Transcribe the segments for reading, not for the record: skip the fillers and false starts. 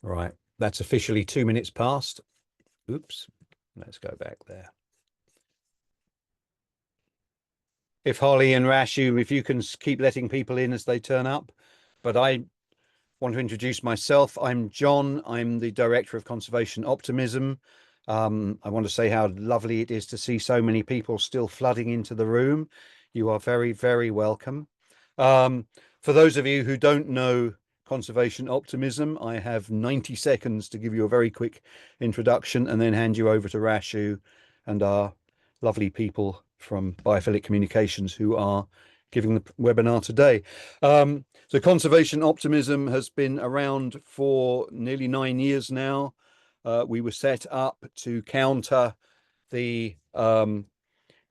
All right, that's officially 2 minutes past. Oops, let's go back there. If Holly and Rashu, if you can keep letting people in as they turn up. But I want to introduce myself. I'm John. I'm the Director of Conservation Optimism. I want to say how lovely it is to see so many people still flooding into the room. You are very, very welcome. For those of you who don't know Conservation Optimism, I have 90 seconds to give you a very quick introduction and then hand you over to Rashu and our lovely people from Biophilic Communications who are giving the webinar today. So Conservation Optimism has been around for nearly 9 years now. We were set up to counter the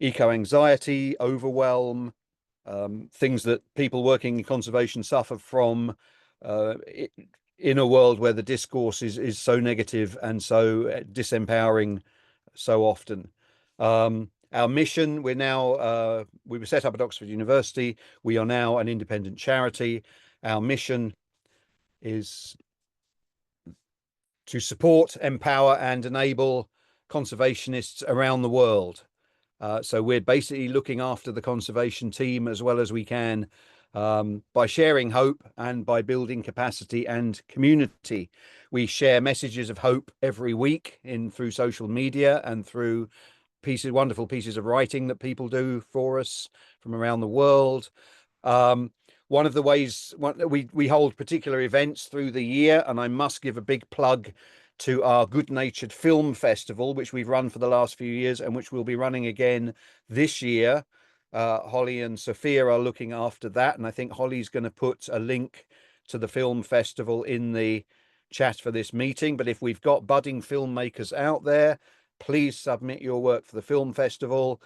eco-anxiety, overwhelm, things that people working in conservation suffer from in a world where the discourse is so negative and so disempowering so often. Our mission, we were set up at Oxford University. We are now an independent charity. Our mission is to support, empower, and enable conservationists around the world. So we're basically looking after the conservation team as well as we can by sharing hope and by building capacity and community. We share messages of hope every week through social media and through wonderful pieces of writing that people do for us from around the world. One of the ways we hold particular events through the year, and I must give a big plug to our Good Natured Film Festival, which we've run for the last few years and which we'll be running again this year. Holly and Sophia are looking after that, and I think Holly's going to put a link to the film festival in the chat for this meeting. But if we've got budding filmmakers out there, please submit your work for the film festival.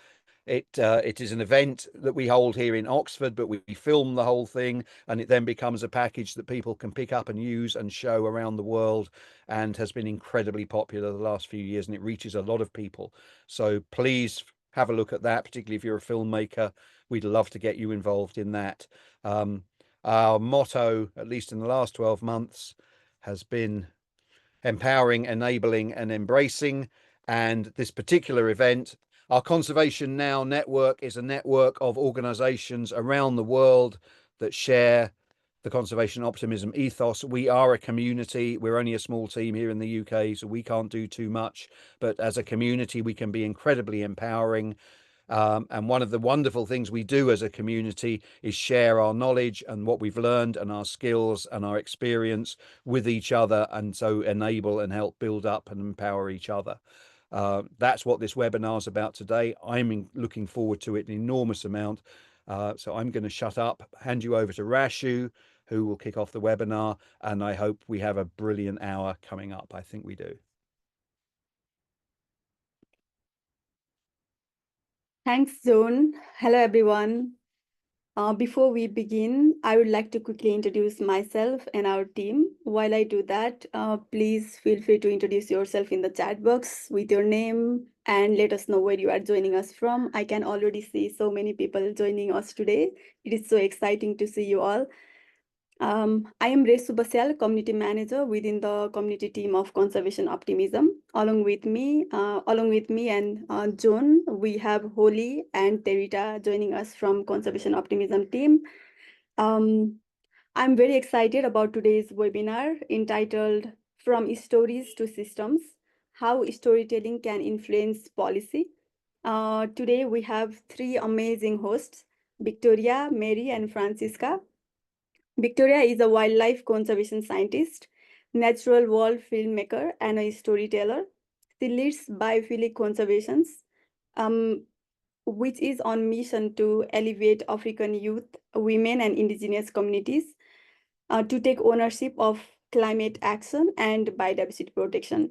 It is an event that we hold here in Oxford, but we film the whole thing, and it then becomes a package that people can pick up and use and show around the world, and has been incredibly popular the last few years, and it reaches a lot of people. So please have a look at that, particularly if you're a filmmaker. We'd love to get you involved in that. Our motto, at least in the last 12 months, has been empowering, enabling, and embracing. And this particular event, our Conservation Now network, is a network of organizations around the world that share the conservation optimism ethos. We are a community. We're only a small team here in the UK, so we can't do too much. But as a community, we can be incredibly empowering. And one of the wonderful things we do as a community is share our knowledge and what we've learned and our skills and our experience with each other, and so enable and help build up and empower each other. That's what this webinar is about today. I'm looking forward to it an enormous amount. So I'm going to shut up, hand you over to Rashu, who will kick off the webinar, and I hope we have a brilliant hour coming up. I think we do. Thanks, John. Hello, everyone. Before we begin, I would like to quickly introduce myself and our team. While I do that, please feel free to introduce yourself in the chat box with your name and let us know where you are joining us from. I can already see so many people joining us today. It is so exciting to see you all. I am Resu Basyal, Community Manager within the community team of Conservation Optimism. Along with me and John, we have Holly and Terita joining us from Conservation Optimism team. I'm very excited about today's webinar entitled From Stories to Systems, How Storytelling Can Influence Policy. Today we have three amazing hosts, Victoria, Mary, and Francisca. Victoria is a wildlife conservation scientist, natural world filmmaker, and a storyteller. She leads Biophilic Conversations, which is on mission to elevate African youth, women, and indigenous communities to take ownership of climate action and biodiversity protection.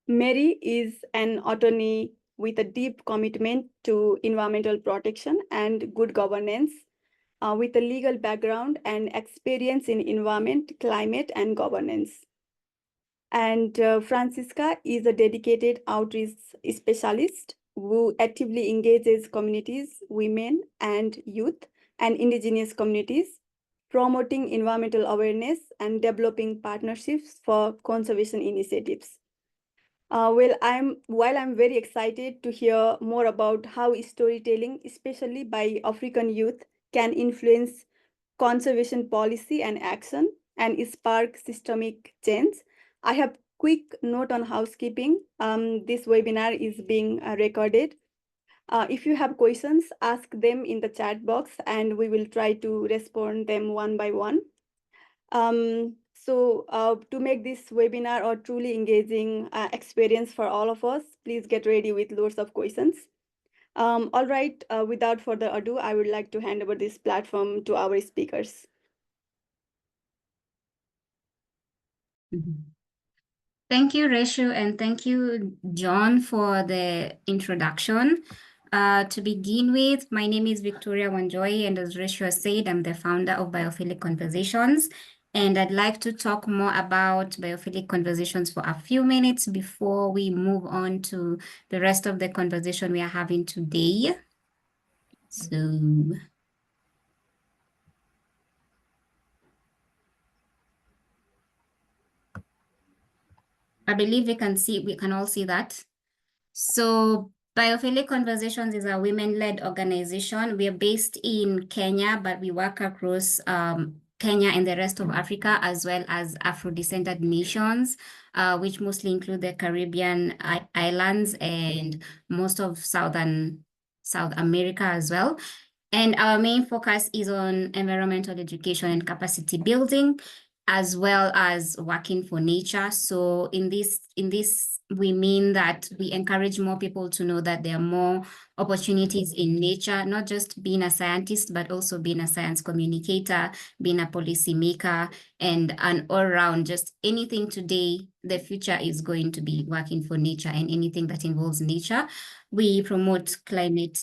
Mary is an attorney with a deep commitment to environmental protection and good governance, with a legal background and experience in environment, climate, and governance. And Francisca is a dedicated outreach specialist who actively engages communities, women and youth, and indigenous communities promoting environmental awareness, and developing partnerships for conservation initiatives. While I'm very excited to hear more about how storytelling, especially by African youth, can influence conservation policy and action and spark systemic change, I have quick note on housekeeping. This webinar is being recorded. If you have questions, ask them in the chat box and we will try to respond them one by one. To make this webinar a truly engaging experience for all of us, please get ready with loads of questions. All right, without further ado, I would like to hand over this platform to our speakers. Thank you, Reshu, and thank you, John, for the introduction. To begin with, my name is Victoria Wanjohi, and as Reshu said, I'm the founder of Biophilic Conversations, and I'd like to talk more about Biophilic Conversations for a few minutes before we move on to the rest of the conversation we are having today. So, I believe we can all see that. So Biophilic Conversations is a women-led organization. We are based in Kenya, but we work across Kenya and the rest of Africa, as well as Afro-descended nations, which mostly include the Caribbean islands and most of South America as well. And our main focus is on environmental education and capacity building, as well as working for nature. So in this, we mean that we encourage more people to know that there are more opportunities in nature, not just being a scientist, but also being a science communicator, being a policymaker, and an all-round, just anything today, the future is going to be working for nature and anything that involves nature. We promote climate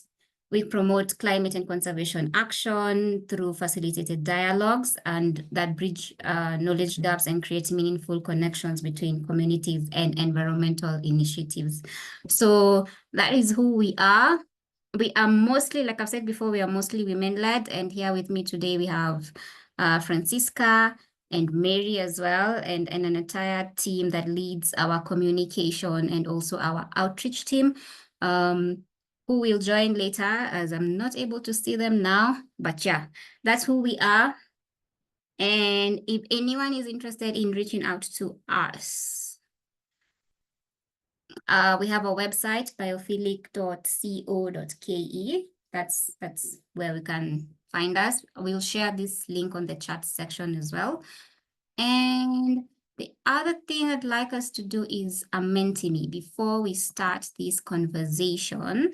and conservation action through facilitated dialogues and that bridge knowledge gaps and create meaningful connections between communities and environmental initiatives. So that is who we are. We are mostly, like I've said before, we are mostly women-led. And here with me today, we have Francisca and Mary as well, and an entire team that leads our communication and also our outreach team. Who will join later, as I'm not able to see them now, but yeah, that's who we are. And if anyone is interested in reaching out to us, we have a website, biophilic.co.ke. That's where we can find us. We'll share this link on the chat section as well. And the other thing I'd like us to do is a Menti-Me before we start this conversation.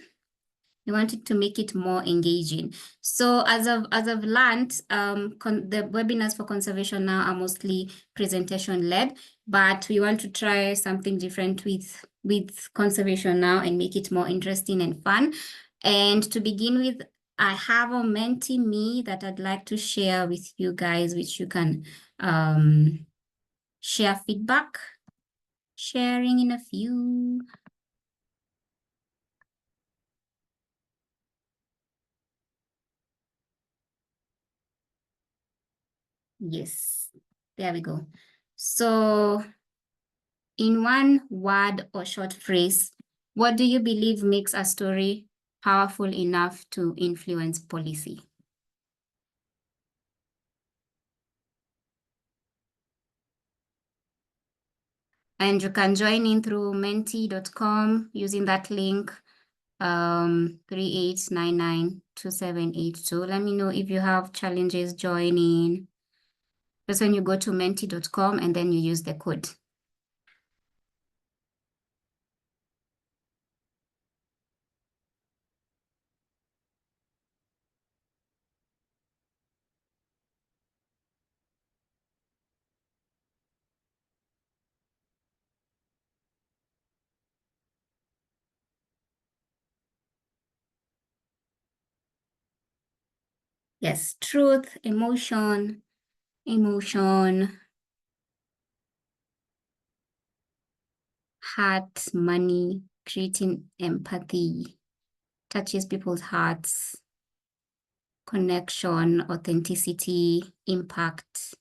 We wanted to make it more engaging. So as I've learned, the webinars for conservation now are mostly presentation-led, but we want to try something different with conservation now and make it more interesting and fun. And to begin with, I have a Menti-Me that I'd like to share with you guys, which you can share feedback, sharing in a few. Yes, there we go. So in one word or short phrase, what do you believe makes a story powerful enough to influence policy? And you can join in through menti.com using that link, 38992782. Let me know if you have challenges joining. That's when you go to menti.com and then you use the code. Yes, truth, emotion, heart, money, creating empathy, touches people's hearts, connection, authenticity, impact,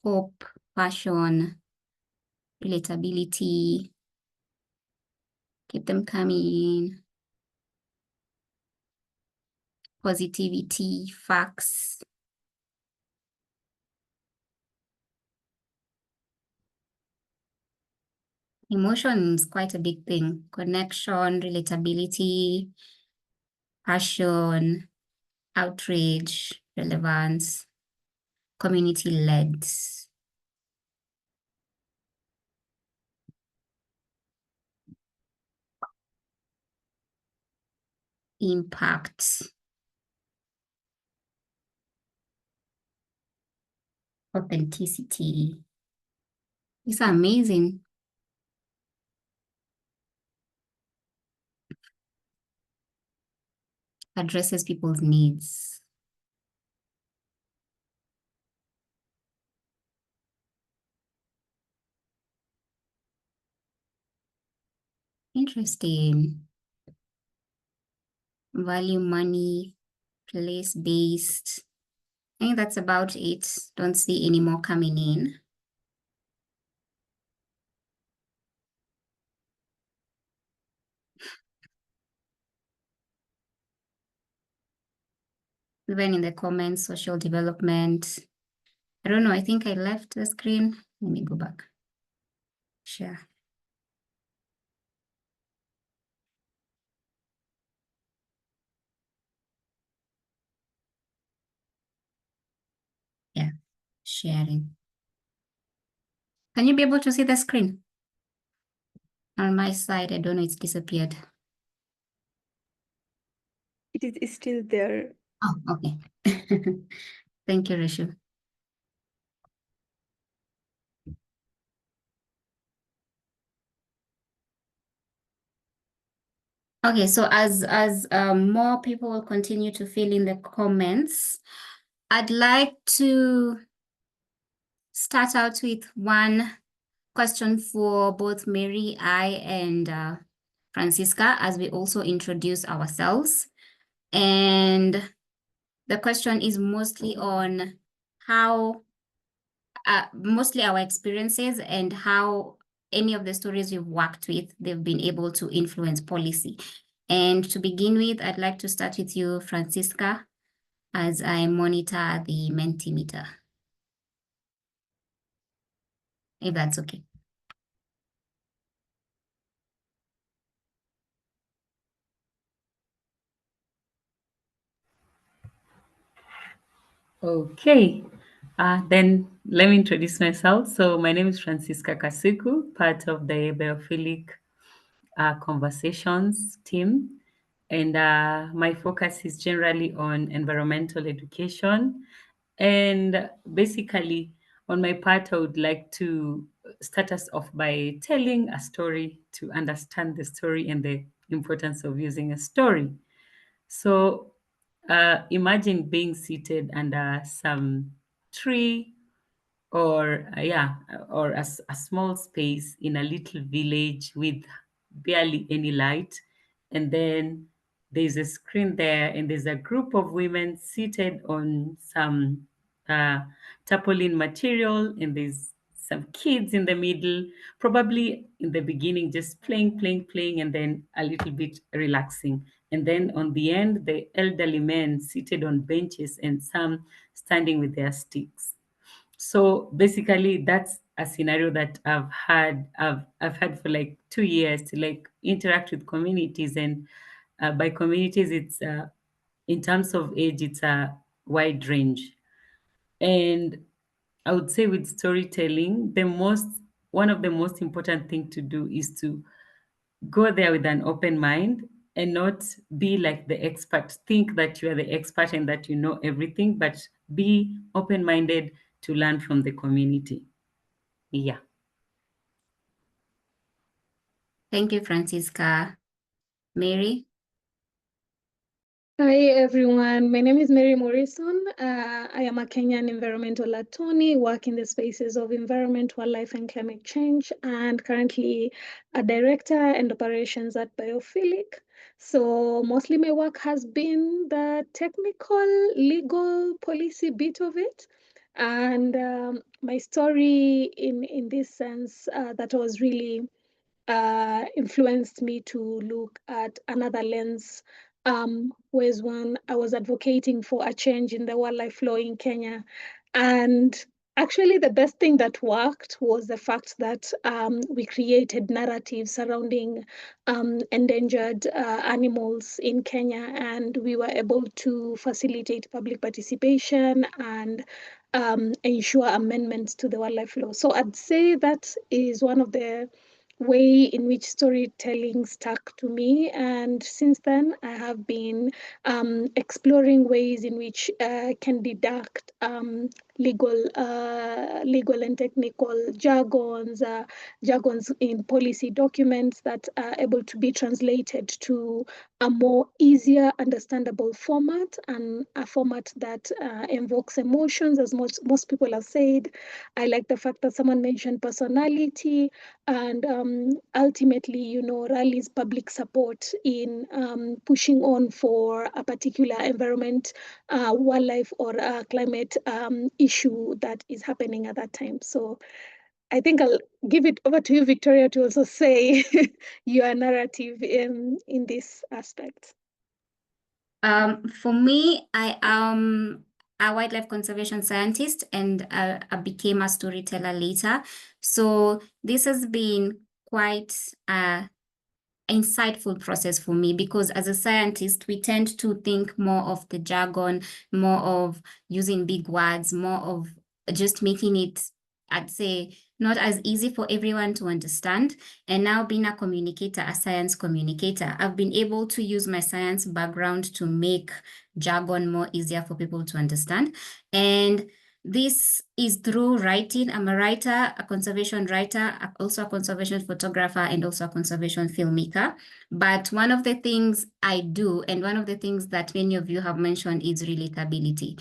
hope, passion, relatability. Keep them coming. Positivity, facts. Emotion is quite a big thing. Connection, relatability, passion, outrage, relevance, community-led. Impact. Authenticity. These are amazing. Addresses people's needs. Interesting. Value money, place-based. I think that's about it. Don't see any more coming in. Even in the comments, social development. I don't know, I think I left the screen. Let me go back. Share. Yeah, sharing. Can you be able to see the screen? On my side, I don't know, it's disappeared. It is still there. Oh, okay. Thank you, Rishu. Okay, so as more people will continue to fill in the comments, I'd like to start out with one question for both Mary, I, and Francisca, as we also introduce ourselves. And the question is mostly on how, mostly our experiences and how any of the stories we've worked with, they've been able to influence policy. And to begin with, I'd like to start with you, Francisca, as I monitor the Mentimeter, if that's okay. Okay, then let me introduce myself. So my name is Francisca Kasuku, part of the Biophilic Conversations team. And my focus is generally on environmental education. And basically, on my part, I would like to start us off by telling a story to understand the story and the importance of using a story. So imagine being seated under some tree or a small space in a little village with barely any light, and then there's a screen there and there's a group of women seated on some uh, tarpaulin material, and there's some kids in the middle, probably in the beginning just playing, and then a little bit relaxing, and then on the end the elderly men seated on benches and some standing with their sticks. So basically, that's a scenario that I've had for like 2 years to like interact with communities, and by communities, it's in terms of age, it's a wide range. And I would say with storytelling, one of the most important thing to do is to go there with an open mind and not be like the expert, think that you are the expert and that you know everything, but be open-minded to learn from the community. Yeah. Thank you, Francisca. Mary? Hi everyone, my name is Mary Morrison. I am a Kenyan environmental attorney, work in the spaces of environment, wildlife, and climate change, and currently a director and operations at Biophilic. So mostly my work has been the technical, legal, policy bit of it. And my story in this sense that was really influenced me to look at another lens, was when I was advocating for a change in the wildlife law in Kenya. And actually, the best thing that worked was the fact that we created narratives surrounding endangered animals in Kenya, and we were able to facilitate public participation and ensure amendments to the wildlife law. So I'd say that is one of the way in which storytelling stuck to me. And since then, I have been exploring ways in which I can deduct legal and technical jargons in policy documents that are able to be translated to a more easier understandable format, and a format that invokes emotions, as most people have said. I like the fact that someone mentioned personality, and ultimately, rallies public support in pushing on for a particular environment, wildlife, or climate issue that is happening at that time. So I think I'll give it over to you, Victoria, to also say your narrative in this aspect. For me, I am a wildlife conservation scientist, and I became a storyteller later. So this has been quite a insightful process for me, because as a scientist, we tend to think more of the jargon, more of using big words, more of just making it, I'd say, not as easy for everyone to understand. And now, being a communicator, a science communicator, I've been able to use my science background to make jargon more easier for people to understand. And this is through writing. I'm a writer, a conservation writer, also a conservation photographer, and also a conservation filmmaker. But one of the things I do, and one of the things that many of you have mentioned, is relatability.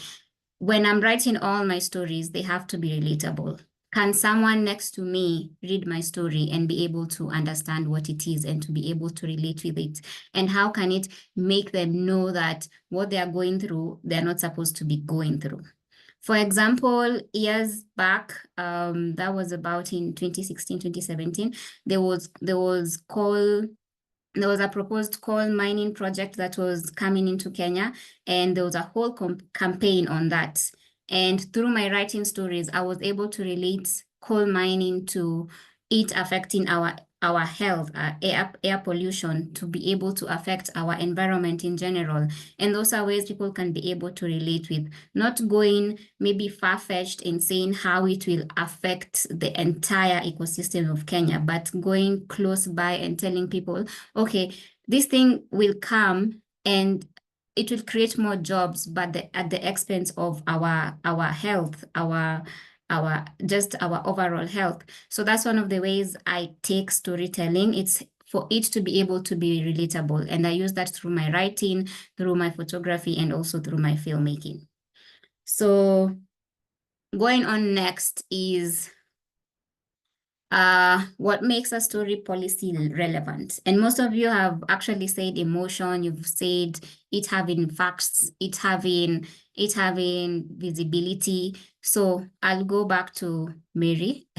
When I'm writing all my stories, they have to be relatable. Can someone next to me read my story and be able to understand what it is and to be able to relate with it? And how can it make them know that what they are going through, they're not supposed to be going through? For example, years back, that was about in 2016, 2017, there was a proposed coal mining project that was coming into Kenya, and there was a whole campaign on that. And through my writing stories, I was able to relate coal mining to it affecting our health, air pollution, to be able to affect our environment in general. And those are ways people can be able to relate with, not going maybe far-fetched in saying how it will affect the entire ecosystem of Kenya, but going close by and telling people, okay, this thing will come and it will create more jobs, but at the expense of our health, our overall health. So that's one of the ways I take storytelling. It's for it to be able to be relatable. And I use that through my writing, through my photography, and also through my filmmaking. So going on next is what makes a story policy relevant. And most of you have actually said emotion, you've said it having facts, it having visibility. So I'll go back to Mary.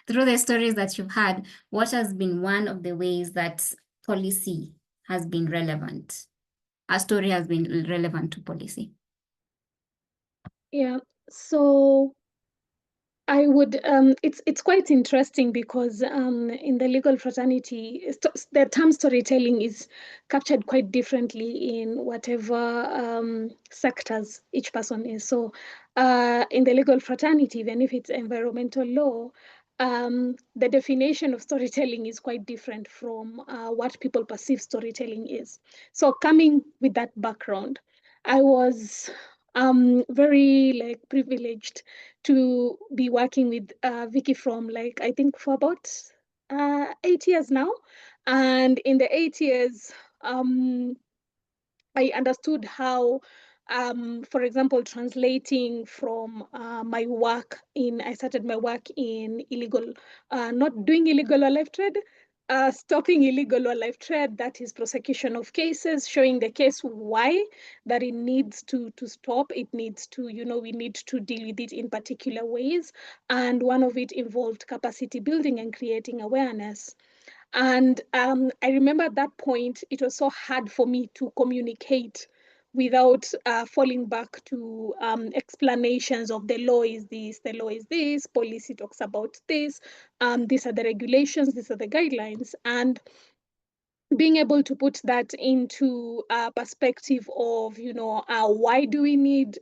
Through the stories that you've had, what has been one of the ways that policy has been relevant? A story has been relevant to policy. Yeah, so I would, it's quite interesting because in the legal fraternity, the term storytelling is captured quite differently in whatever sectors each person is. So in the legal fraternity, even if it's environmental law, the definition of storytelling is quite different from what people perceive storytelling is. So coming with that background, I was very privileged to be working with Vicky from I think for about 8 years now. And in the 8 years, I understood how, for example, translating from my work I started my work in illegal, not doing illegal wildlife trade, stopping illegal wildlife trade, that is prosecution of cases, showing the case why that it needs to stop. It needs to, we need to deal with it in particular ways. And one of it involved capacity building and creating awareness. And I remember at that point, it was so hard for me to communicate without falling back to explanations of the law is this, the law is this, policy talks about this, these are the regulations, these are the guidelines. And being able to put that into a perspective of, why do we need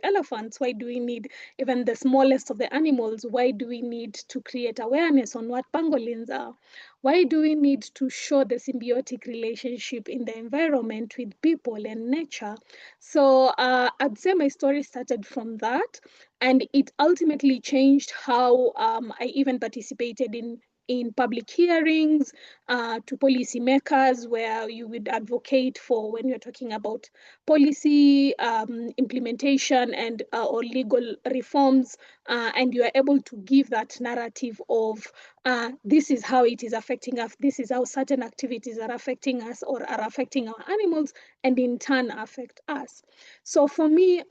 elephants? Why do we need even the smallest of the animals? Why do we need to create awareness on what pangolins are? Why do we need to show the symbiotic relationship in the environment with people and nature? So I'd say my story started from that, and it ultimately changed how I even participated in public hearings, to policymakers, where you would advocate for when you're talking about policy implementation and or legal reforms, and you are able to give that narrative of this is how it is affecting us, this is how certain activities are affecting us or are affecting our animals, and in turn affect us. So for me,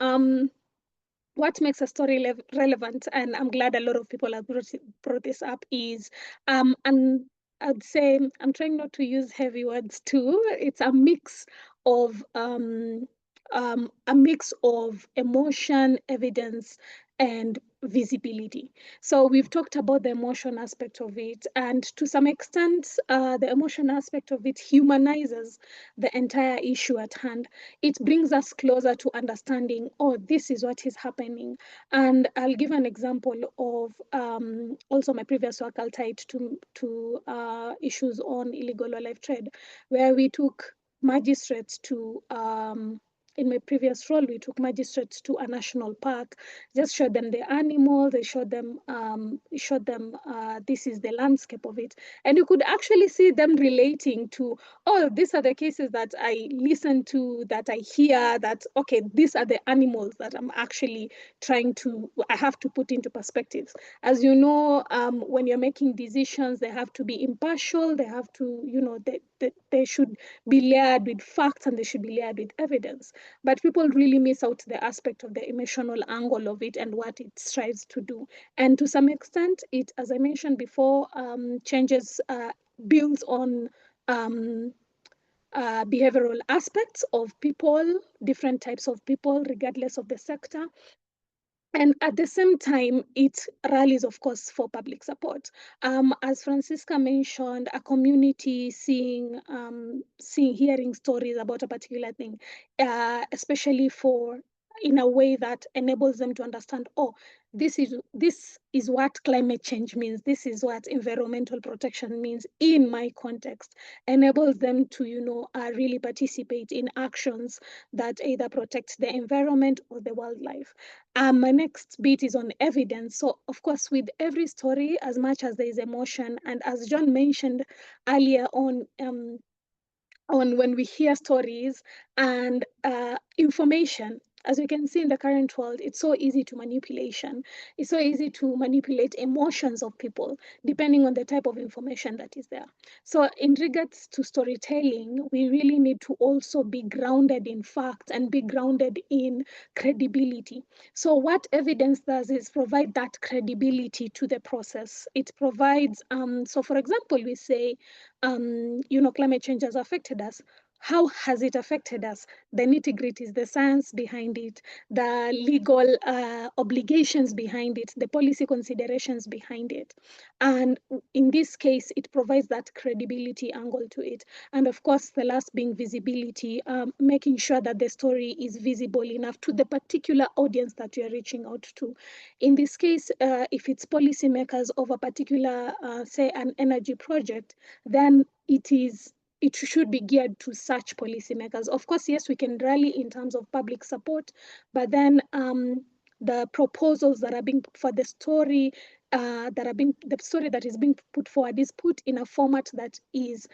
what makes a story relevant, and I'm glad a lot of people have brought this up, is and I'd say, I'm trying not to use heavy words too. It's a mix of emotion, evidence, and visibility. So we've talked about the emotion aspect of it, and to some extent, the emotion aspect of it humanizes the entire issue at hand. It brings us closer to understanding, oh, this is what is happening. And I'll give an example of also my previous work. I'll tie it to issues on illegal wildlife trade, where we took magistrates to in my previous role, we took magistrates to a national park, just showed them the animals, they showed them this is the landscape of it. And you could actually see them relating to, oh, these are the cases that I listen to, that I hear, that, okay, these are the animals that I'm actually I have to put into perspectives. As you know, when you're making decisions, they have to be impartial, they have to, they should be layered with facts, and they should be layered with evidence. But people really miss out the aspect of the emotional angle of it and what it strives to do. And to some extent, it, as I mentioned before, builds on behavioral aspects of people, different types of people, regardless of the sector. And at the same time, it rallies, of course, for public support. As Francisca mentioned, a community hearing stories about a particular thing, especially in a way that enables them to understand, oh, this is what climate change means. This is what environmental protection means in my context. Enables them to, really participate in actions that either protect the environment or the wildlife. My next bit is on evidence. So, of course, with every story, as much as there is emotion, and as John mentioned earlier on when we hear stories and information, as we can see in the current world, it's so easy to manipulation. It's so easy to manipulate emotions of people, depending on the type of information that is there. So in regards to storytelling, we really need to also be grounded in facts and be grounded in credibility. So what evidence does is provide that credibility to the process. It provides, so for example, we say, climate change has affected us. How has it affected us? The nitty-gritties, the science behind it, the legal obligations behind it, the policy considerations behind it. And in this case, it provides that credibility angle to it. And of course, the last being visibility, making sure that the story is visible enough to the particular audience that you're reaching out to. In this case, if it's policymakers of a particular, say, an energy project, then it should be geared to such policymakers. Of course, yes, we can rally in terms of public support, but then the proposals that are being for the story the story that is being put forward is put in a format that is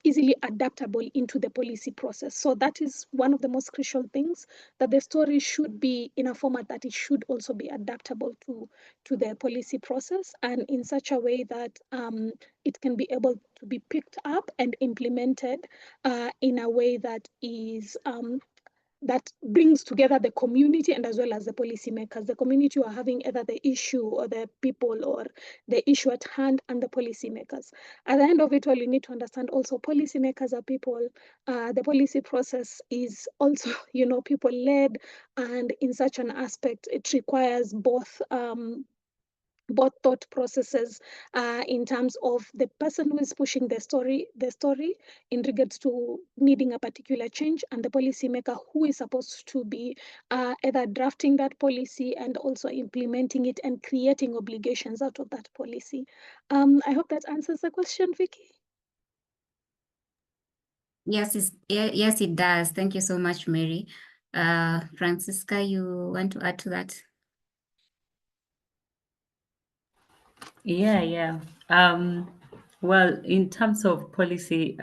easily adaptable into the policy process. So that is one of the most crucial things, that the story should be in a format that it should also be adaptable to the policy process, and in such a way that it can be able to be picked up and implemented in a way that is that brings together the community and as well as the policymakers. The community who are having either the issue or the people or the issue at hand, and the policymakers. At the end of it all, you need to understand also policymakers are people. The policy process is also, people led, and in such an aspect, it requires both thought processes in terms of the person who is pushing the story in regards to needing a particular change, and the policymaker who is supposed to be either drafting that policy and also implementing it and creating obligations out of that policy. I hope that answers the question, Vicky. Yes, yes, it does. Thank you so much, Mary. Francisca, you want to add to that? Yeah. Well, in terms of policy,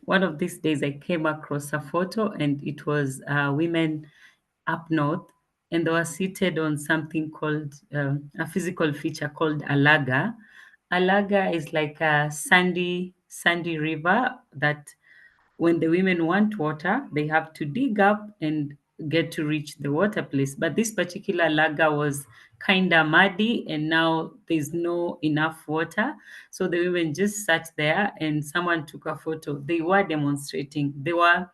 one of these days I came across a photo, and it was women up north, and they were seated on something called a physical feature called a laga. A laga is like a sandy river that when the women want water, they have to dig up and get to reach the water place. But this particular laga was kind of muddy, and now there's no enough water. So the women just sat there, and someone took a photo. They were demonstrating. They were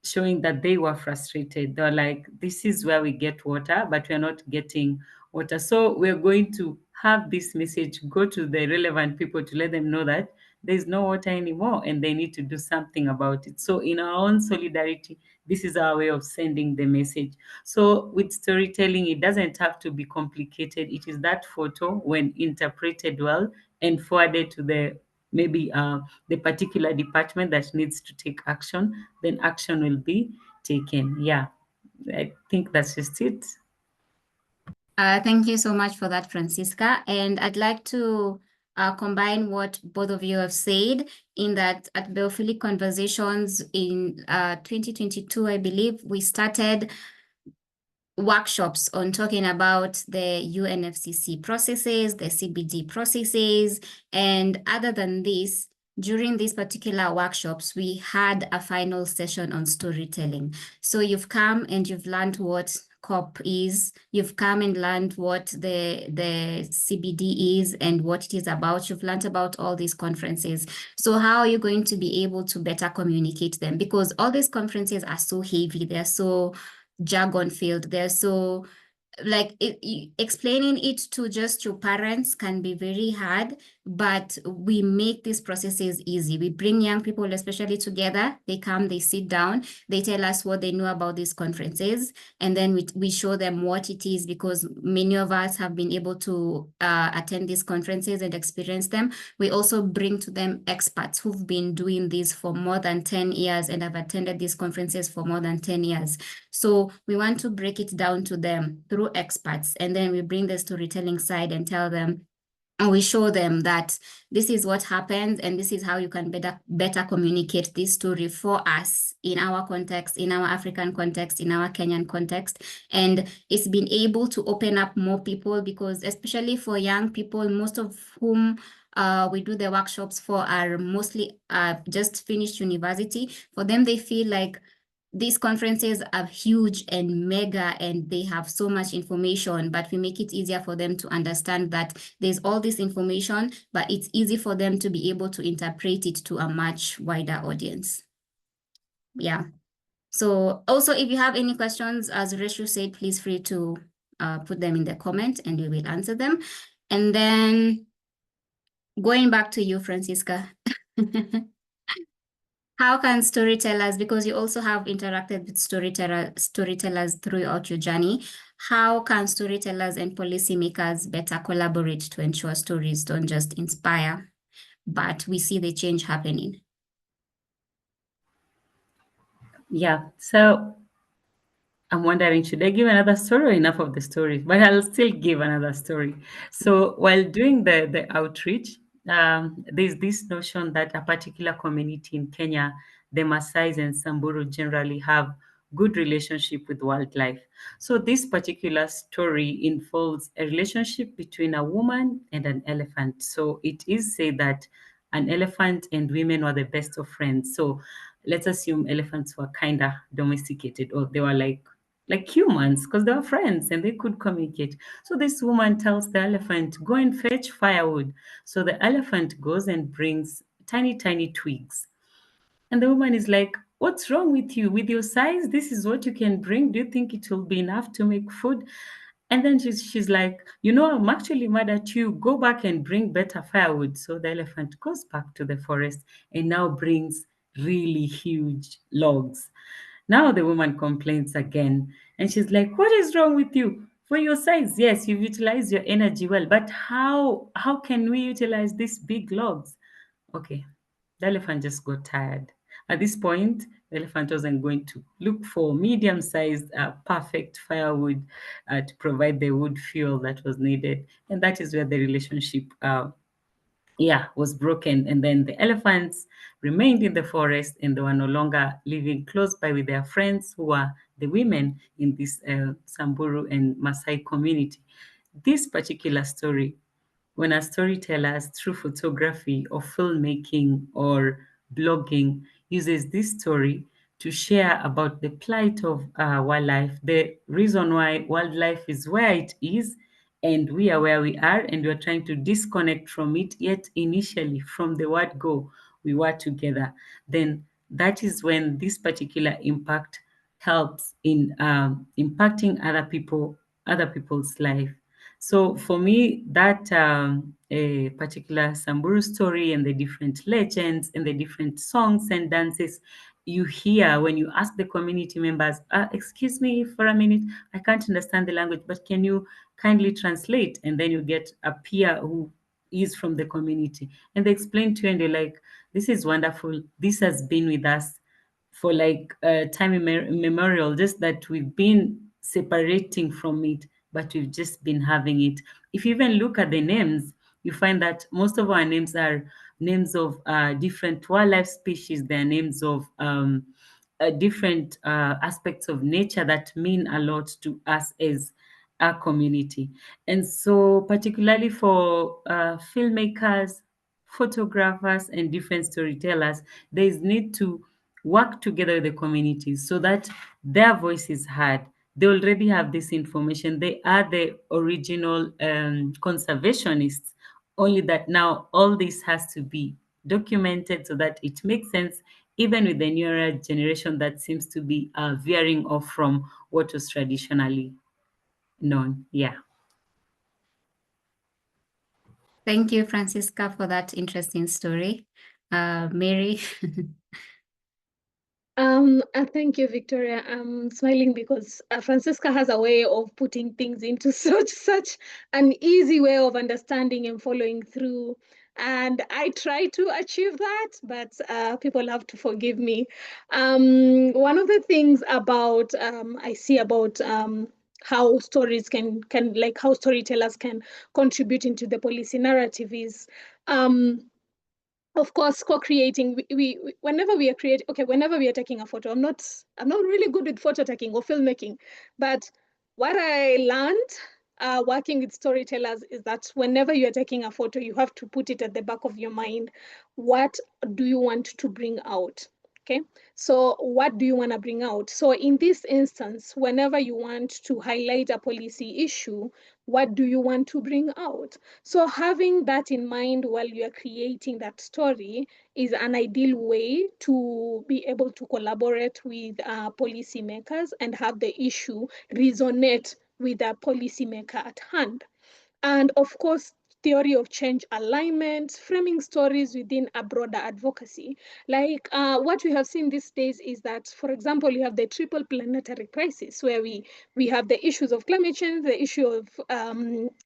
showing that they were frustrated. They're like, this is where we get water, but we're not getting water. So we're going to have this message go to the relevant people to let them know that there's no water anymore and they need to do something about it. So in our own solidarity, this is our way of sending the message. So with storytelling, it doesn't have to be complicated. It is that photo, when interpreted well and forwarded to the particular department that needs to take action, then action will be taken. Yeah, I think that's just it. Thank you so much for that, Francisca. And I'd like to combine what both of you have said, in that at Biophilic Conversations in 2022, I believe, we started workshops on talking about the UNFCCC processes, the CBD processes. And other than this, during these particular workshops, we had a final session on storytelling. So you've come and you've learned what COP is, you've come and learned what the CBD is and what it is about. You've learned about all these conferences. So how are you going to be able to better communicate them? Because all these conferences are so heavy, they're so jargon filled, they're so explaining it to just your parents can be very hard, but we make these processes easy. We bring young people especially together. They come, they sit down, they tell us what they know about these conferences, and then we show them what it is, because many of us have been able to attend these conferences and experience them. We also bring to them experts who've been doing this for more than 10 years and have attended these conferences for more than 10 years. So we want to break it down to them through experts, and then we bring the storytelling side and tell them, and we show them that this is what happens and this is how you can better communicate this story for us in our context, in our African context, in our Kenyan context. And it's been able to open up more people, because especially for young people, most of whom we do the workshops for are mostly just finished university. For them, they feel like these conferences are huge and mega and they have so much information, but we make it easier for them to understand that there's all this information, but it's easy for them to be able to interpret it to a much wider audience. Yeah. So also, if you have any questions, as Reshu said, please free to put them in the comment and we will answer them. And then going back to you, Francisca. How can storytellers, because you also have interacted with storytellers throughout your journey, how can storytellers and policymakers better collaborate to ensure stories don't just inspire, but we see the change happening? Yeah, so I'm wondering, should I give another story or enough of the story? But I'll still give another story. So while doing the outreach, there's this notion that a particular community in Kenya, the Maasais and Samburu, generally have good relationship with wildlife. So this particular story involves a relationship between a woman and an elephant. So it is said that an elephant and women were the best of friends. So let's assume elephants were kind of domesticated, or they were like humans, because they were friends and they could communicate. So this woman tells the elephant, go and fetch firewood. So the elephant goes and brings tiny, tiny twigs. And the woman is like, what's wrong with you? With your size, this is what you can bring. Do you think it will be enough to make food? And then she's like, I'm actually mad at you. Go back and bring better firewood. So the elephant goes back to the forest and now brings really huge logs. Now the woman complains again, and she's like, what is wrong with you? For your size, yes, you've utilized your energy well, but how can we utilize these big logs? Okay, the elephant just got tired. At this point, the elephant wasn't going to look for medium-sized, perfect firewood to provide the wood fuel that was needed. And that is where the relationship was broken. And then the elephants remained in the forest, and they were no longer living close by with their friends, who were the women in this Samburu and Maasai community. This particular story, when a storyteller, through photography or filmmaking or blogging, uses this story to share about the plight of wildlife, the reason why wildlife is where it is, and we are where we are, and we're trying to disconnect from it, yet initially from the word go, we were together, then that is when this particular impact helps in impacting other people's life. So for me, that a particular Samburu story and the different legends and the different songs and dances you hear when you ask the community members, excuse me for a minute, I can't understand the language, but can you kindly translate? And then you get a peer who is from the community, and they explain to you, and they're like, this is wonderful. This has been with us for like time immemorial, just that we've been separating from it, but we've just been having it. If you even look at the names, you find that most of our names are names of different wildlife species. They're names of different aspects of nature that mean a lot to us as a community. And so particularly for filmmakers, photographers, and different storytellers, there is need to work together with the communities so that their voice is heard. They already have this information. They are the original conservationists, only that now all this has to be documented so that it makes sense, even with the newer generation that seems to be veering off from what was traditionally known. Yeah. Thank you, Francisca, for that interesting story. Mary. Thank you, Victoria. I'm smiling because Francisca has a way of putting things into such an easy way of understanding and following through. And I try to achieve that, but people have to forgive me. One of the things about I see about how stories can like how storytellers can contribute into the policy narrative is of course, co-creating. We whenever we are creating, okay, whenever we are taking a photo, I'm not really good with photo taking or filmmaking, but what I learned working with storytellers is that whenever you are taking a photo, you have to put it at the back of your mind. What do you want to bring out? Okay, so what do you want to bring out? So in this instance, whenever you want to highlight a policy issue, what do you want to bring out? So having that in mind while you are creating that story is an ideal way to be able to collaborate with policymakers and have the issue resonate with the policymaker at hand. And of course, theory of change alignment, framing stories within a broader advocacy. Like what we have seen these days is that, for example, you have the triple planetary crisis where we have the issues of climate change, the issue of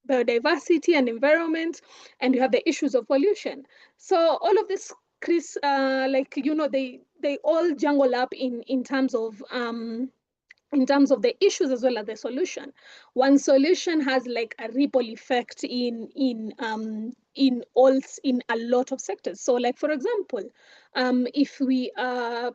biodiversity and environment, and you have the issues of pollution. So all of this, Chris, like, you know, they all jungle up in terms of the issues as well as the solution. One solution has like a ripple effect in in a lot of sectors. So like, for example, if we are,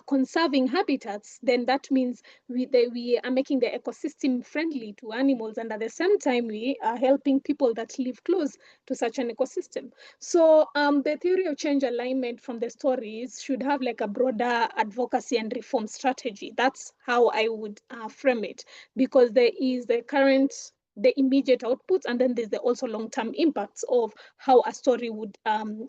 conserving habitats, then that means we are making the ecosystem friendly to animals, and at the same time, we are helping people that live close to such an ecosystem. So the theory of change alignment from the stories should have like a broader advocacy and reform strategy. That's how I would frame it, because there is the immediate outputs, and then there's also long-term impacts of how a story would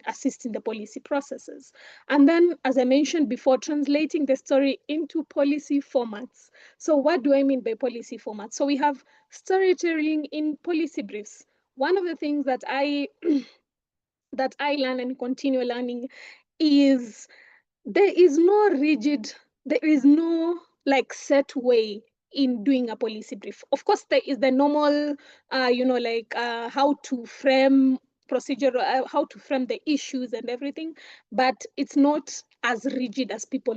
assist in the policy processes. And then, as I mentioned before, translating the story into policy formats. So what do I mean by policy formats? So we have storytelling in policy briefs. One of the things that I that I learn and continue learning is there is no like set way in doing a policy brief. Of course, there is the normal, how to frame procedure, how to frame the issues and everything, but it's not as rigid as people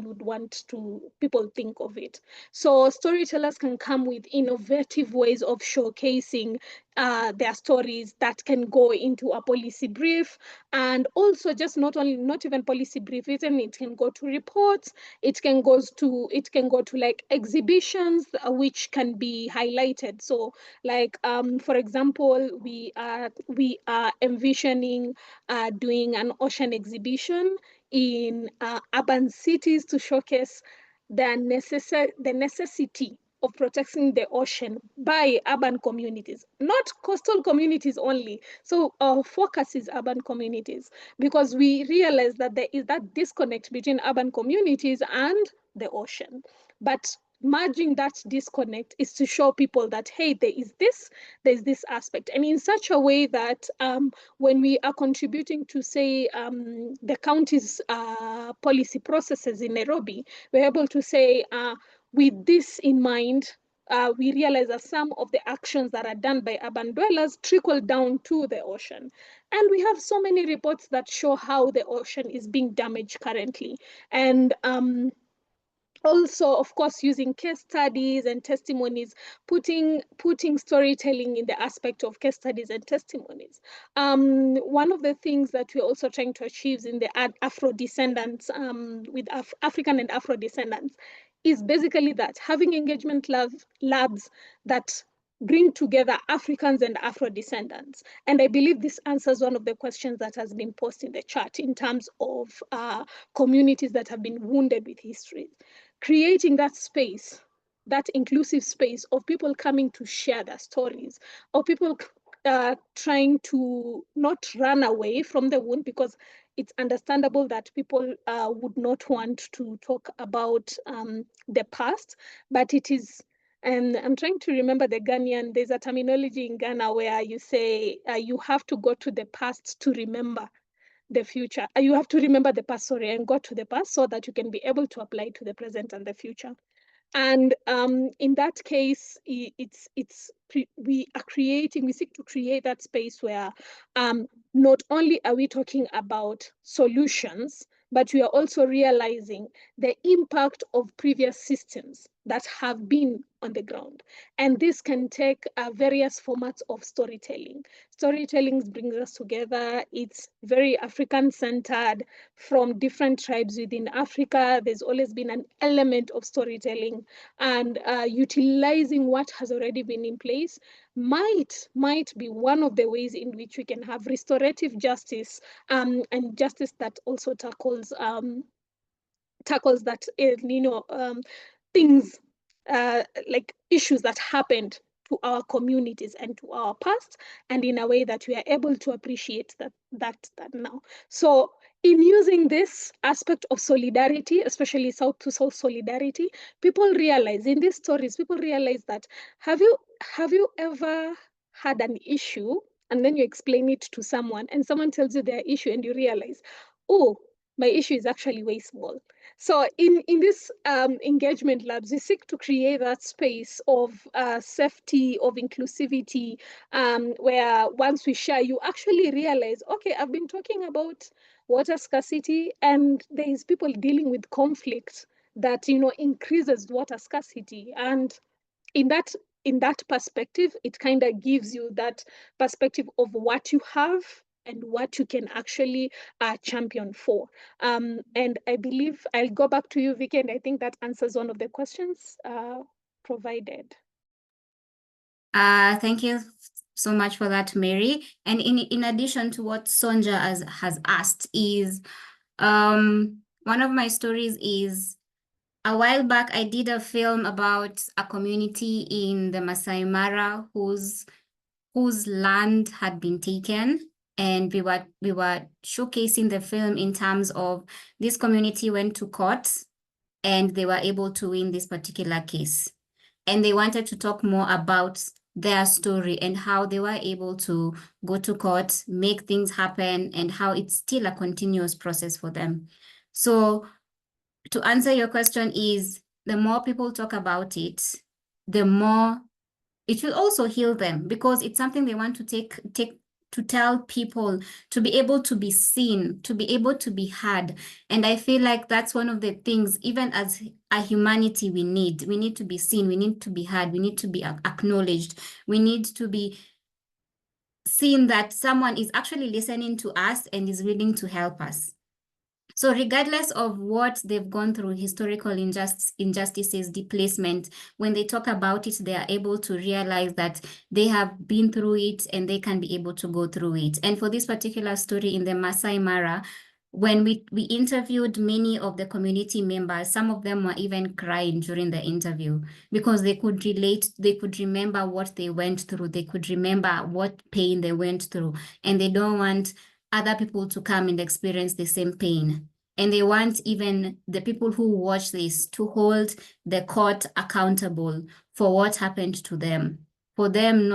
think of it. So storytellers can come with innovative ways of showcasing their stories that can go into a policy brief, and also just not even policy brief, it can go to reports, it can go to like exhibitions which can be highlighted. So like for example, we are envisioning doing an ocean exhibition in urban cities to showcase the necessity of protecting the ocean by urban communities, not coastal communities only. So our focus is urban communities, because we realize that there is that disconnect between urban communities and the ocean. But merging that disconnect is to show people that, hey, there's this aspect, and in such a way that when we are contributing to, say, the county's policy processes in Nairobi, we're able to say, with this in mind, we realize that some of the actions that are done by urban dwellers trickle down to the ocean. And we have so many reports that show how the ocean is being damaged currently. And also, of course, using case studies and testimonies, putting storytelling in the aspect of case studies and testimonies. One of the things that we're also trying to achieve in the Afro descendants, with African and Afro descendants, is basically that having engagement labs that bring together Africans and Afro descendants. And I believe this answers one of the questions that has been posed in the chat in terms of communities that have been wounded with history. Creating that space, that inclusive space of people coming to share their stories, or people trying to not run away from the wound, because it's understandable that people would not want to talk about the past, but it is, and I'm trying to remember the Ghanaian, there's a terminology in Ghana where you say you have to go to the past to remember the future. You have to remember the past, sorry, and go to the past so that you can be able to apply to the present and the future. And in that case, we seek to create that space where not only are we talking about solutions, but we are also realizing the impact of previous systems that have been on the ground. And this can take various formats of storytelling. Storytelling brings us together. It's very African-centered. From different tribes within Africa, there's always been an element of storytelling, and utilizing what has already been in place might be one of the ways in which we can have restorative justice, and justice that also tackles that things like issues that happened to our communities and to our past, and in a way that we are able to appreciate that now. So in using this aspect of solidarity, especially South to South solidarity, people realize in these stories, that have you ever had an issue, and then you explain it to someone, and someone tells you their issue, and you realize, oh, my issue is actually way small. So in this engagement labs, we seek to create that space of safety, of inclusivity, where once we share, you actually realize, okay, I've been talking about water scarcity, and there is people dealing with conflict that increases water scarcity, and in that in that perspective, it kind of gives you that perspective of what you have and what you can actually champion for. And I believe I'll go back to you, Vicky, and I think that answers one of the questions provided. Thank you so much for that, Mary. And in addition to what Sonja has asked is, one of my stories is, a while back, I did a film about a community in the Masai Mara whose land had been taken. And we were showcasing the film in terms of this community went to court and they were able to win this particular case. And they wanted to talk more about their story and how they were able to go to court, make things happen, and how it's still a continuous process for them. So to answer your question is, the more people talk about it, the more it will also heal them, because it's something they want to take to tell people, to be able to be seen, to be able to be heard. And I feel like that's one of the things, even as a humanity, we need to be seen, we need to be heard, we need to be acknowledged, we need to be seen that someone is actually listening to us and is willing to help us. So regardless of what they've gone through, historical injustices, displacement, when they talk about it, they are able to realize that they have been through it and they can be able to go through it. And for this particular story in the Masai Mara, when we interviewed many of the community members, some of them were even crying during the interview because they could relate, they could remember what they went through, they could remember what pain they went through, and they don't want other people to come and experience the same pain. And they want even the people who watch this to hold the court accountable for what happened to them. For them,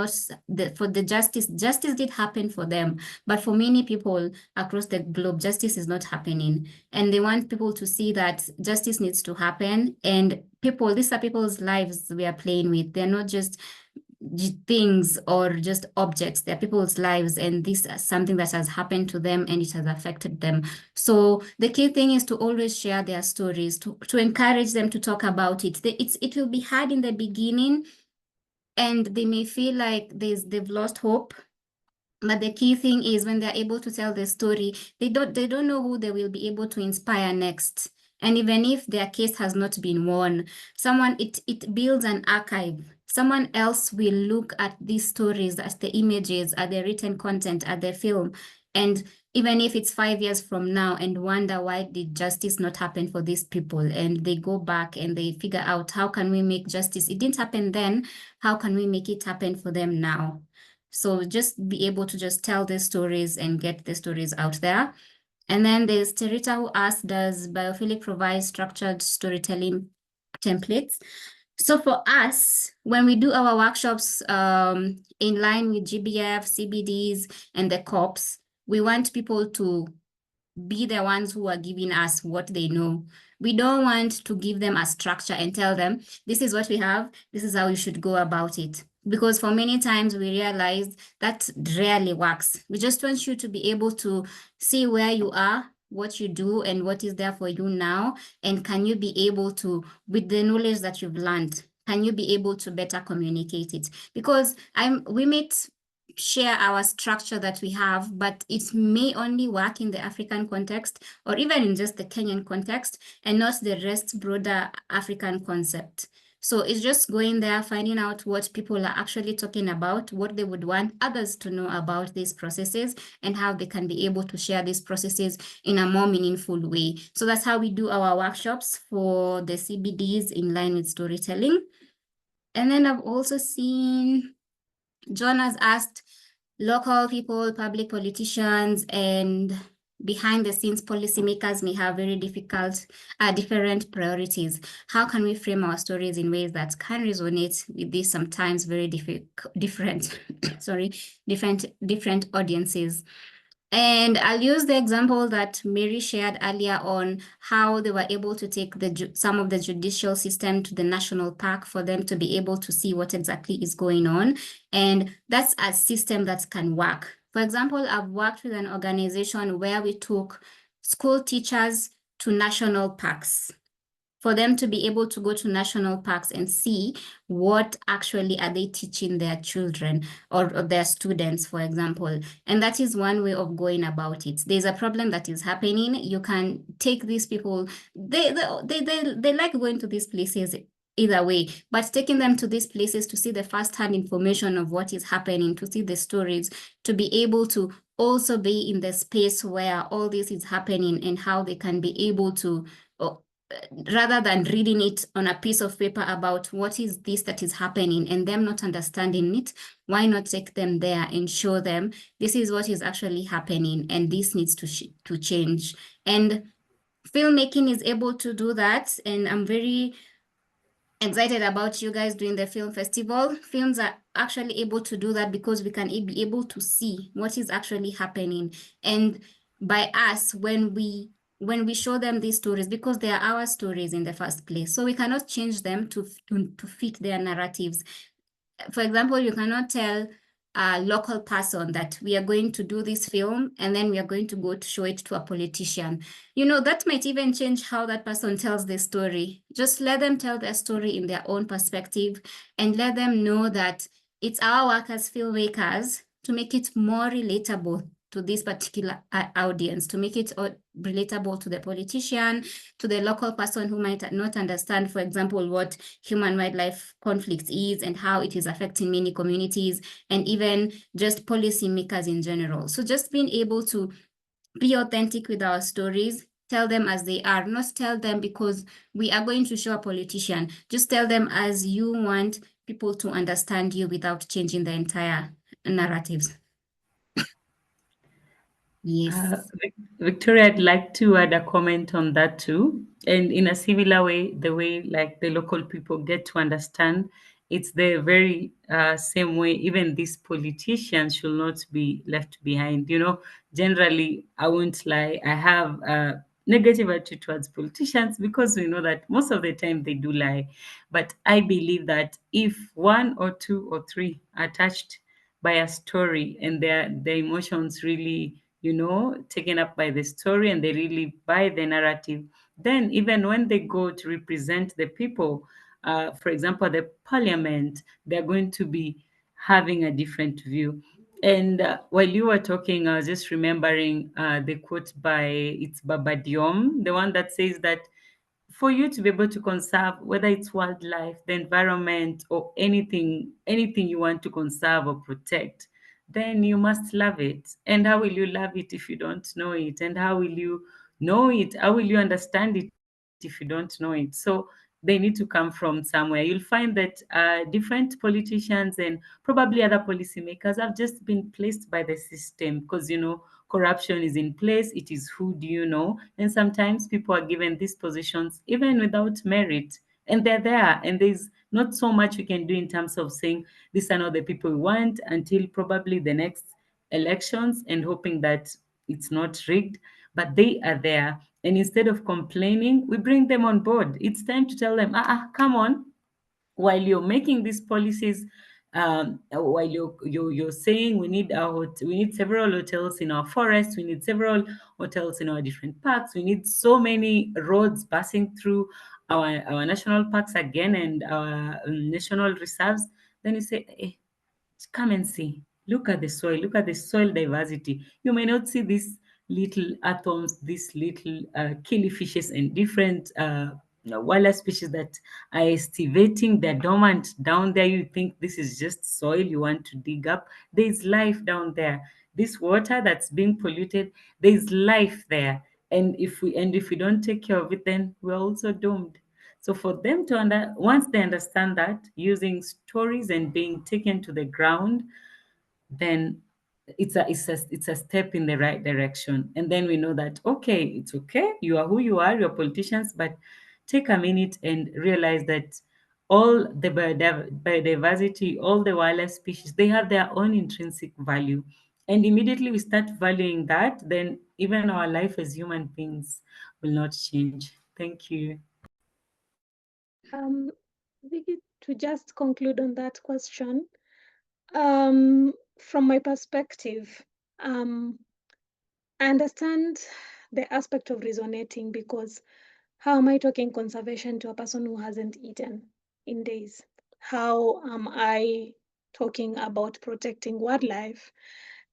for the justice did happen for them, but for many people across the globe, justice is not happening. And they want people to see that justice needs to happen. And people, these are people's lives we are playing with. They're not just things or just objects. They're people's lives, and this is something that has happened to them and it has affected them. So the key thing is to always share their stories, to encourage them to talk about it. It will be hard in the beginning and they may feel like they've lost hope. But the key thing is when they're able to tell the story, they don't know who they will be able to inspire next. And even if their case has not been won, it builds an archive. Someone else will look at these stories, at the images, at the written content, at the film, and even if it's 5 years from now, and wonder why did justice not happen for these people, and they go back and they figure out, how can we make justice? It didn't happen then, how can we make it happen for them now? So just be able to just tell the stories and get the stories out there. And then there's Terita who asked, does Biophilic provide structured storytelling templates? So for us, when we do our workshops in line with GBF, CBDs, and the COPs, we want people to be the ones who are giving us what they know. We don't want to give them a structure and tell them, this is what we have, this is how you should go about it. Because for many times we realize that rarely works. We just want you to be able to see where you are, what you do, and what is there for you now. And can you be able to, with the knowledge that you've learned, can you be able to better communicate it? Because we may share our structure that we have, but it may only work in the African context or even in just the Kenyan context and not the rest broader African concept. So it's just going there, finding out what people are actually talking about, what they would want others to know about these processes, and how they can be able to share these processes in a more meaningful way. So that's how we do our workshops for the CBDs in line with storytelling. And then I've also seen John has asked, local people, public politicians, and behind the scenes policymakers may have very different priorities. How can we frame our stories in ways that can resonate with these sometimes very different audiences? And I'll use the example that Mary shared earlier on how they were able to take some of the judicial system to the national park for them to be able to see what exactly is going on. And that's a system that can work. For example, I've worked with an organization where we took school teachers to national parks for them to be able to go to national parks and see what actually are they teaching their children or their students, for example. And that is one way of going about it. There's a problem that is happening. You can take these people, they like going to these places either way, but taking them to these places to see the first-hand information of what is happening, to see the stories, to be able to also be in the space where all this is happening and how they can be able to, rather than reading it on a piece of paper about what is this that is happening and them not understanding it, why not take them there and show them this is what is actually happening and this needs to change. And filmmaking is able to do that, and I'm very excited about you guys doing the film festival. Films are actually able to do that because we can be able to see what is actually happening. And by us, when we show them these stories, because they are our stories in the first place, so we cannot change them to fit their narratives. For example, you cannot tell a local person that we are going to do this film and then we are going to go to show it to a politician. You know, that might even change how that person tells the story. Just let them tell their story in their own perspective and let them know that it's our work as filmmakers to make it more relatable to this particular audience, to make it relatable to the politician, to the local person who might not understand, for example, what human-wildlife conflict is and how it is affecting many communities, and even just policymakers in general. So just being able to be authentic with our stories, tell them as they are, not tell them because we are going to show a politician, just tell them as you want people to understand you without changing the entire narratives. Yes. Victoria, I'd like to add a comment on that too. And in a similar way, the way like the local people get to understand, it's the very same way even these politicians should not be left behind. You know, generally, I won't lie, I have a negative attitude towards politicians because we know that most of the time they do lie. But I believe that if one or two or three are touched by a story and their emotions really, you know, taken up by the story and they really buy the narrative, then even when they go to represent the people, for example, the parliament, they're going to be having a different view. And while you were talking, I was just remembering the quote by, it's Baba Diom, the one that says that for you to be able to conserve, whether it's wildlife, the environment, or anything you want to conserve or protect, then you must love it. And how will you love it if you don't know it? And how will you know it? How will you understand it if you don't know it? So they need to come from somewhere. You'll find that different politicians and probably other policymakers have just been placed by the system because, you know, corruption is in place. It is who do you know? And sometimes people are given these positions even without merit. And they're there. And there's not so much we can do in terms of saying these are not the people we want until probably the next elections and hoping that it's not rigged. But they are there. And instead of complaining, we bring them on board. It's time to tell them, come on, while you're making these policies, while you're saying we need we need several hotels in our forests, we need several hotels in our different parks, we need so many roads passing through our national parks again and our national reserves, then you say, hey, come and see. Look at the soil. Look at the soil diversity. You may not see these little atoms, these little killifiches and different wildlife species that are estivating, they're dormant down there. You think this is just soil you want to dig up. There is life down there. This water that's being polluted, there is life there. And if we don't take care of it, then we're also doomed. So for them to once they understand that, using stories and being taken to the ground, then it's a step in the right direction. And then we know that okay, it's okay. You are who you are. You're politicians, but take a minute and realize that all the biodiversity, all the wildlife species, they have their own intrinsic value. And immediately we start valuing that, then even our life as human beings will not change. Thank you. Vicky, to just conclude on that question, from my perspective, I understand the aspect of resonating because How am I talking conservation to a person who hasn't eaten in days? How am I talking about protecting wildlife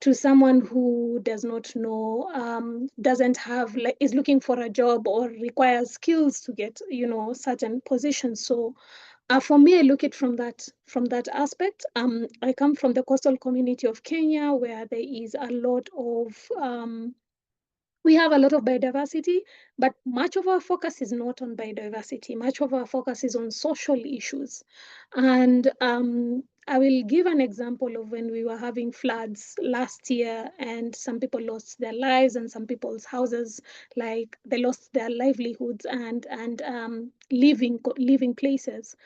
to someone who does not know, doesn't have, like, is looking for a job or requires skills to get, certain positions? So for me, I look at from that aspect. I come from the coastal community of Kenya, where there is a lot of we have a lot of biodiversity, but much of our focus is not on biodiversity. Much of our focus is on social issues. And I will give an example of when we were having floods last year, and some people lost their lives, and some people's houses, like they lost their livelihoods and living places.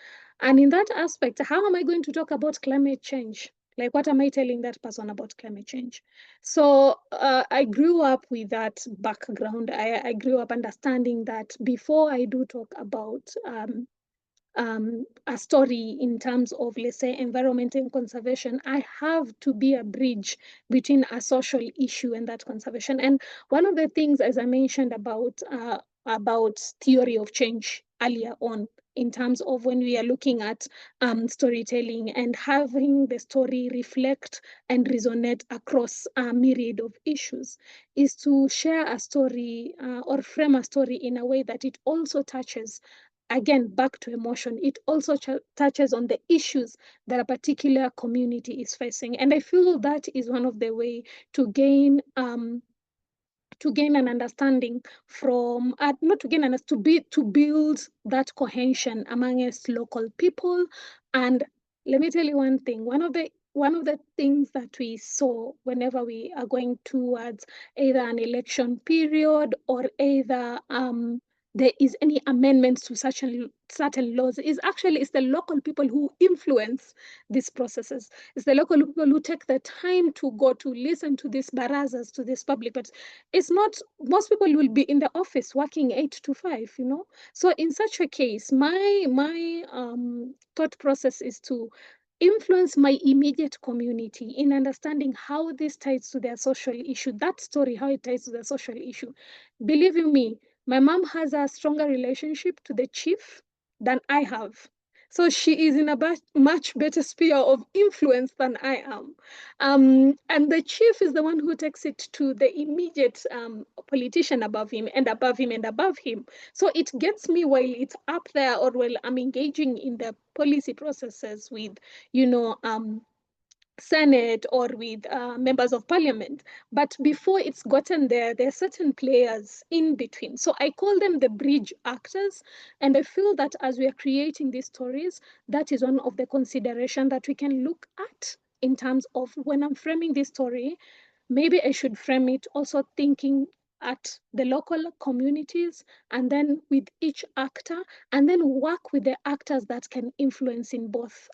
And in that aspect, how am I going to talk about climate change? Like, what am I telling that person about climate change? So I grew up with that background. I grew up understanding that before I do talk about a story in terms of, let's say, environment and conservation, I have to be a bridge between a social issue and that conservation. And one of the things, as I mentioned about theory of change earlier on, in terms of when we are looking at storytelling and having the story reflect and resonate across a myriad of issues, is to share a story or frame a story in a way that it also touches, again, back to emotion, it also touches on the issues that a particular community is facing. And I feel that is one of the way to gain an understanding from, not to gain an, to build that cohesion amongst local people. And let me tell you one thing, one of the things that we saw whenever we are going towards either an election period or either there is any amendments to certain laws, is actually it's the local people who influence these processes. It's the local people who take the time to go to listen to these barazas, to this public. But it's not, most people will be in the office working 8 to 5, So in such a case, my thought process is to influence my immediate community in understanding how this ties to their social issue, that story, how it ties to their social issue. Believe you me, my mom has a stronger relationship to the chief than I have. So she is in a much better sphere of influence than I am. And the chief is the one who takes it to the immediate politician above him and above him and above him. So it gets me while it's up there or while I'm engaging in the policy processes with, Senate or with members of parliament. But before it's gotten there, there are certain players in between. So I call them the bridge actors. And I feel that as we are creating these stories, that is one of the consideration that we can look at in terms of when I'm framing this story. Maybe I should frame it also thinking at the local communities and then with each actor, and then work with the actors that can influence in both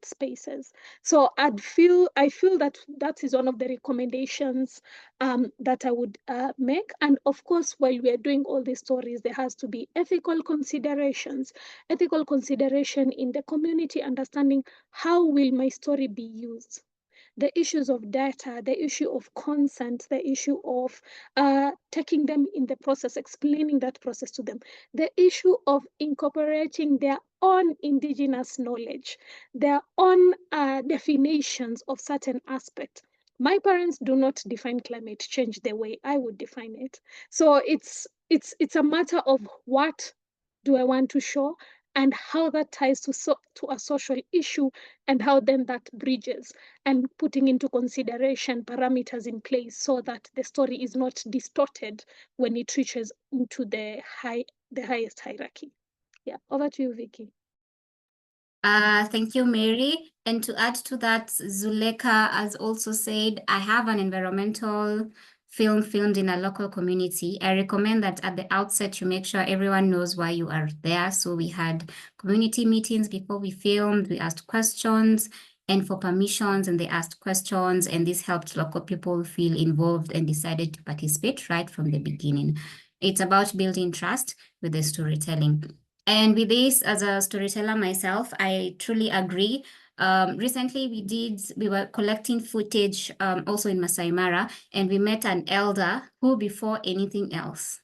spaces. So I feel that is one of the recommendations that I would make. And of course, while we are doing all these stories, there has to be ethical consideration in the community, understanding how will my story be used. The issues of data, the issue of consent, the issue of taking them in the process, explaining that process to them, the issue of incorporating their own indigenous knowledge, their own definitions of certain aspects. My parents do not define climate change the way I would define it. So it's a matter of what do I want to show and how that ties to a social issue, and how then that bridges, and putting into consideration parameters in place so that the story is not distorted when it reaches into the highest hierarchy. Yeah, over to you, Vicky. Thank you, Mary. And to add to that, Zuleka has also said, I have an environmental film filmed in a local community. I recommend that at the outset, you make sure everyone knows why you are there. So we had community meetings before we filmed, we asked questions and for permissions, and they asked questions, and this helped local people feel involved and decided to participate right from the beginning. It's about building trust with the storytelling. And with this, as a storyteller myself, I truly agree. Recently, we were collecting footage also in Masai Mara, and we met an elder who, before anything else,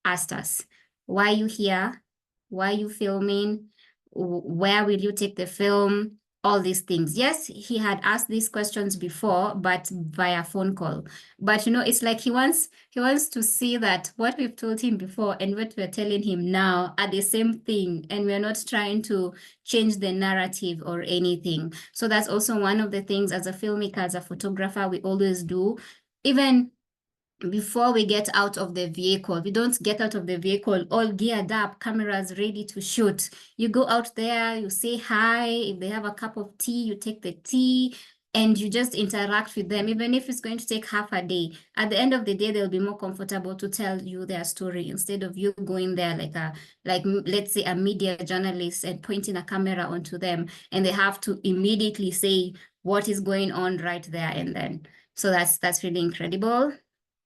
asked us, why are you here? Why are you filming? Where will you take the film? All these things. Yes, he had asked these questions before, but via phone call. But you know, it's like he wants to see that what we've told him before and what we're telling him now are the same thing, and we're not trying to change the narrative or anything. So that's also one of the things as a filmmaker, as a photographer, we always do. Even before we get out of the vehicle, we don't get out of the vehicle all geared up, cameras ready to shoot. You go out there, you say hi. If they have a cup of tea, you take the tea and you just interact with them, even if it's going to take half a day. At the end of the day, they'll be more comfortable to tell you their story instead of you going there like let's say a media journalist and pointing a camera onto them, and they have to immediately say what is going on right there and then. So that's really incredible.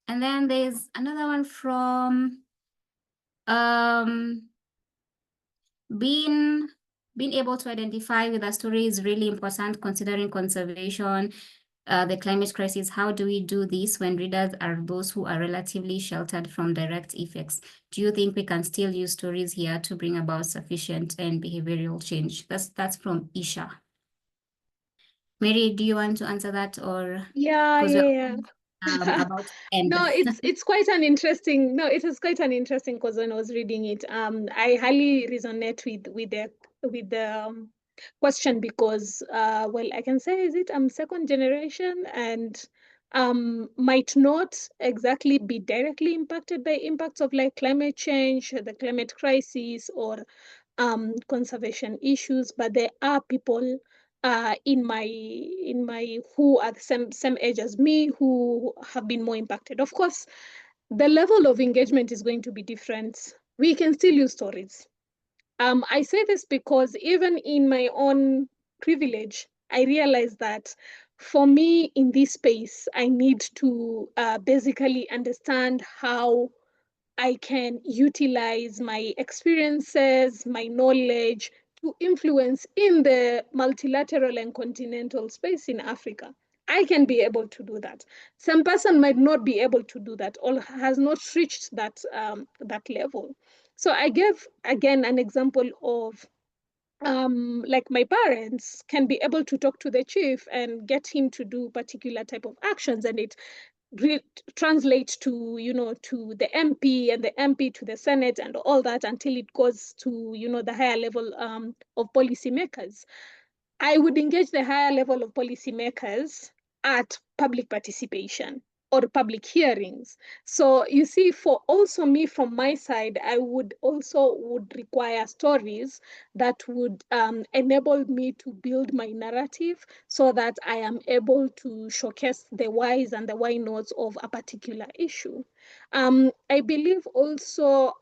And then there's another one from being able to identify with a story is really important considering conservation, the climate crisis. How do we do this when readers are those who are relatively sheltered from direct effects? Do you think we can still use stories here to bring about sufficient and behavioral change? That's from Isha. Mary, do you want to answer that, or? Yeah. About end. No, it's quite an interesting. No, it is quite an interesting because when I was reading it, I highly resonate with the question because well, I can say I'm second generation and might not exactly be directly impacted by impacts of like climate change, the climate crisis, or conservation issues, but there are people in my who are the same age as me who have been more impacted. Of course, the level of engagement is going to be different. We can still use stories. I say this because even in my own privilege, I realize that for me in this space, I need to basically understand how I can utilize my experiences, my knowledge to influence in the multilateral and continental space in Africa. I can be able to do that. Some person might not be able to do that or has not reached that level. So I gave again an example of like my parents can be able to talk to the chief and get him to do particular type of actions, and it translate to to the MP and the MP to the Senate and all that until it goes to the higher level of policymakers. I would engage the higher level of policymakers at public participation or public hearings. So you see, for also me from my side, I would require stories that would enable me to build my narrative so that I am able to showcase the whys and the why nots of a particular issue. I believe also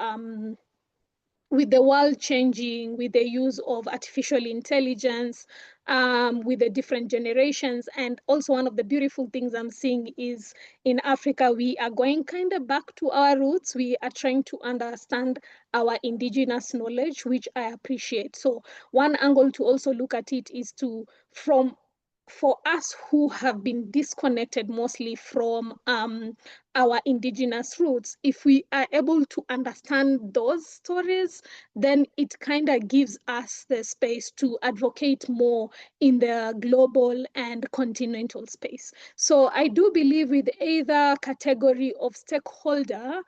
with the world changing, with the use of artificial intelligence, with the different generations. And also one of the beautiful things I'm seeing is in Africa, we are going kind of back to our roots. We are trying to understand our indigenous knowledge, which I appreciate. So one angle to also look at it is for us who have been disconnected mostly from our indigenous roots, if we are able to understand those stories, then it kind of gives us the space to advocate more in the global and continental space. So I do believe with either category of stakeholder,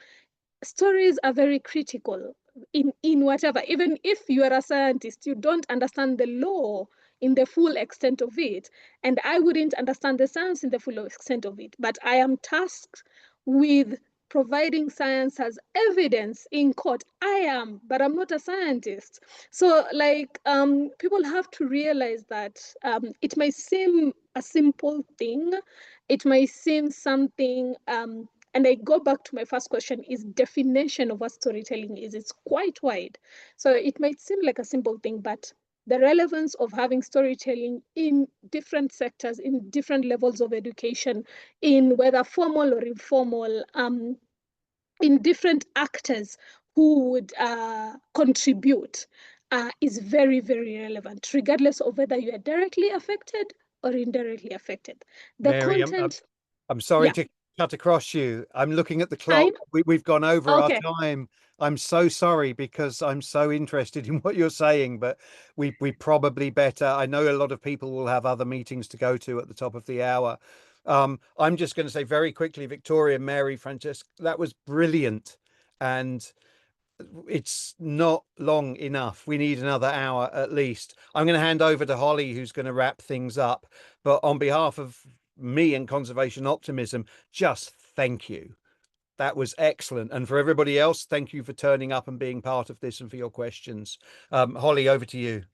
stories are very critical in whatever. Even if you are a scientist, you don't understand the law in the full extent of it, and I wouldn't understand the science in the full extent of it, but I am tasked with providing science as evidence in court. I am, but I'm not a scientist. So like people have to realize that it might seem a simple thing, it might seem something and I go back to my first question, is definition of what storytelling is. It's quite wide. So it might seem like a simple thing, but the relevance of having storytelling in different sectors, in different levels of education, in whether formal or informal, in different actors who would contribute is very, very relevant, regardless of whether you are directly affected or indirectly affected. The Mary, content. I'm sorry Yeah. to cut across you. I'm looking at the I'm clock. We've gone over our okay. time. I'm so sorry because I'm so interested in what you're saying, but we probably better. I know a lot of people will have other meetings to go to at the top of the hour. I'm just going to say very quickly, Victoria, Mary, Francesca, that was brilliant. And it's not long enough. We need another hour at least. I'm going to hand over to Holly, who's going to wrap things up. But on behalf of me and Conservation Optimism, just thank you. That was excellent. And for everybody else, thank you for turning up and being part of this and for your questions. Holly, over to you.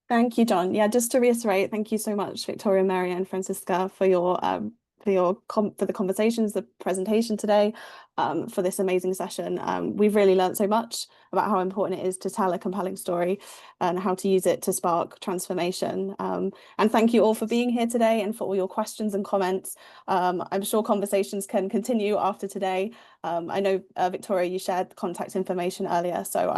Thank you, John. Yeah, just to reiterate, thank you so much, Victoria, Mary, and Francisca, for the conversations, the presentation today, for this amazing session. We've really learned so much about how important it is to tell a compelling story and how to use it to spark transformation. And thank you all for being here today and for all your questions and comments. I'm sure conversations can continue after today. I know, Victoria, you shared contact information earlier, so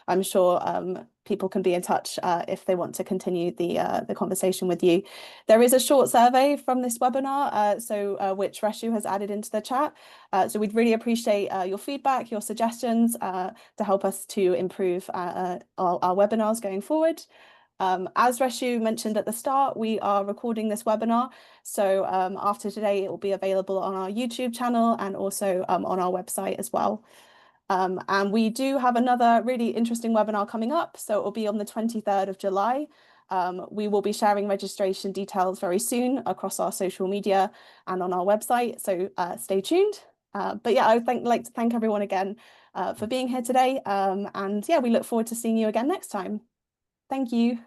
I'm sure people can be in touch if they want to continue the conversation with you. There is a short survey from this webinar, which Reshu has added into the chat. So we'd really appreciate your feedback, your suggestions to help us to improve our webinars going forward. As Reshu mentioned at the start, we are recording this webinar. So after today, it will be available on our YouTube channel and also on our website as well. And we do have another really interesting webinar coming up. So it will be on the 23rd of July. We will be sharing registration details very soon across our social media and on our website. So stay tuned. But yeah, I would like to thank everyone again for being here today. And yeah, we look forward to seeing you again next time. Thank you.